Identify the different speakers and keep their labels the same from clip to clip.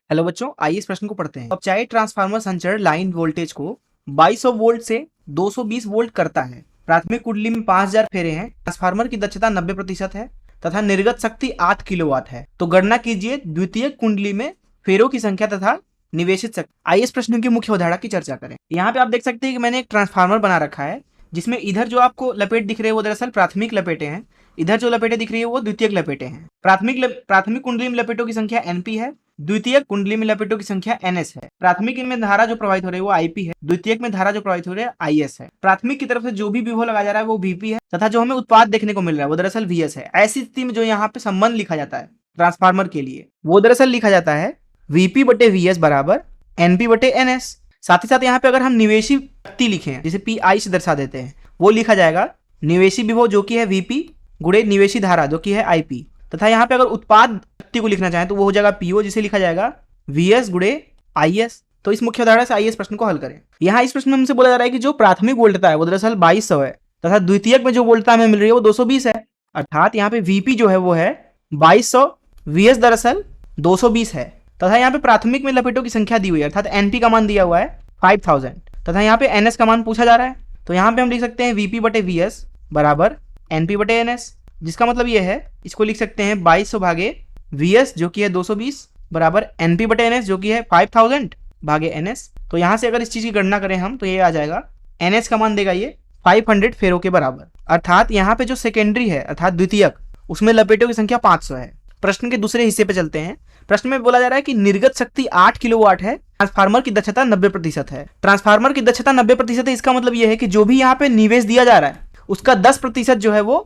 Speaker 1: Hello बच्चों, आइए इस प्रश्न को पढ़ते हैं। अब चाहे ट्रांसफार्मर संचरण लाइन वोल्टेज को 2200 वोल्ट से 220 वोल्ट करता है। प्राथमिक कुंडली में 5000 फेरे हैं। ट्रांसफार्मर की दक्षता 90% है तथा निर्गत शक्ति 8 किलोवाट है। तो गणना कीजिए द्वितीयक कुंडली में फेरों की संख्या तथा निवेशित शक्ति। आइए इस प्रश्न की मुख्य अवधारणा की चर्चा करें। यहाँ पे आप देख सकते हैं कि मैंने एक ट्रांसफार्मर बना रखा है, जिसमें इधर जो आपको लपेट दिख रहे हैं वो दरअसल प्राथमिक लपेटे हैं, इधर जो लपेटे दिख रही है वो द्वितीयक लपेटे हैं। प्राथमिक कुंडली में लपेटों की संख्या एनपी है, द्वितीयक कुंडली में लपेटों की संख्या एनएस है। प्राथमिक में धारा जो प्रवाहित हो रही है वो आईपी है, द्वितीयक में धारा जो प्रवाहित हो रही है आईएस है। प्राथमिक की तरफ से जो भी विभव लगाया जा रहा है वो वीपी है तथा जो हमें उत्पाद देखने को मिल रहा है वो दरअसल वीएस है। ऐसी स्थिति में जो यहाँ पे संबंध लिखा जाता है ट्रांसफार्मर के लिए वो दरअसल लिखा जाता है वीपी बटे वीएस बराबर एनपी बटे एनएस। साथ ही साथ यहाँ पे अगर हम निवेशी शक्ति लिखें जिसे पी आई से दर्शा देते हैं, वो लिखा जाएगा निवेशी विभव जो कि है वीपी गुणे निवेशी धारा जो कि है आईपी, तथा यहाँ पे अगर उत्पाद शक्ति को लिखना चाहें तो वो हो जाएगा पीओ जिसे लिखा जाएगा वीएस गुणे आईएस। तो इस मुख्य अवधारणा से आइए इस प्रश्न को हल करें। यहाँ इस प्रश्न में हमसे बोला जा रहा है कि जो प्राथमिक वोल्टता है वो दरअसल 2200 है तथा द्वितीयक में जो वोल्टता हमें मिल रही है वो 220 है। अर्थात यहाँ पे वीपी जो है वो है 2200, वीएस दरअसल 220 है तथा यहाँ पे प्राथमिक में लपेटों की संख्या दी हुई है, अर्थात एनपी का मान दिया हुआ है 5000 तथा यहाँ पे एनएस का मान पूछा जा रहा है। तो यहाँ पे हम लिख सकते हैं वीपी बटे वीएस बराबर एनपी बटे एनएस, जिसका मतलब ये है इसको लिख सकते हैं 2200 भागे वीएस जो कि है 220 बराबर एनपी बटे एनएस जो कि है 5000 भागे एनएस। तो यहाँ से अगर इस चीज की गणना करें हम तो ये आ जाएगा एनएस का मान देगा ये 500 फेरों के बराबर। अर्थात यहाँ पे जो सेकेंडरी है अर्थात द्वितीयक उसमें लपेटों की संख्या 500 है। प्रश्न के दूसरे हिस्से पे चलते हैं। प्रश्न में बोला जा रहा है कि निर्गत शक्ति 8 किलोवाट है, ट्रांसफार्मर की दक्षता 90% है। ट्रांसफार्मर की दक्षता 90% है, इसका मतलब यह है कि जो भी यहाँ पे निवेश दिया जा रहा है उसका 10% जो है वो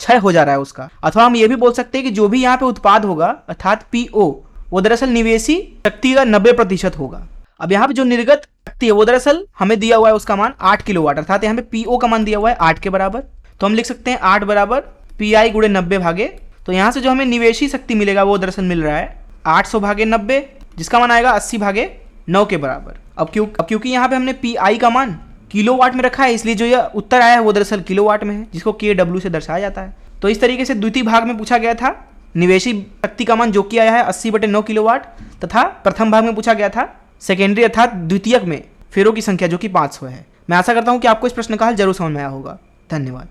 Speaker 1: क्षय हो जा रहा है उसका। अथवा हम ये भी बोल सकते हैं कि जो भी यहाँ पे उत्पाद होगा अर्थात पीओ वो दरअसल निवेशी शक्ति का 90% होगा। अब यहाँ पे जो निर्गत शक्ति है वो दरअसल हमें दिया हुआ है उसका मान 8 किलोवाट, अर्थात यहाँ पे पीओ का मान दिया हुआ है 8 के बराबर। तो हम लिख सकते हैं 8 बराबर पी आई गुणे 90 भागे, तो यहाँ से जो हमें निवेशी शक्ति मिलेगा वो दरअसल मिल रहा है 800 भागे 90, जिसका मान आएगा 80 भागे 9 के बराबर। अब क्योंकि यहाँ पे हमने पी आई का मान किलोवाट में रखा है इसलिए जो ये उत्तर आया है वो दरअसल किलोवाट में है, जिसको KW से दर्शाया जाता है। तो इस तरीके से द्वितीय भाग में पूछा गया था निवेशी शक्ति का मान जो कि आया है 80 बटे 9 किलोवाट, तथा प्रथम भाग में पूछा गया था सेकेंडरी अर्थात द्वितीयक में फेरों की संख्या जो कि 500 है। मैं आशा करता हूं कि आपको इस प्रश्न का हल जरूर समझ में आया होगा। धन्यवाद।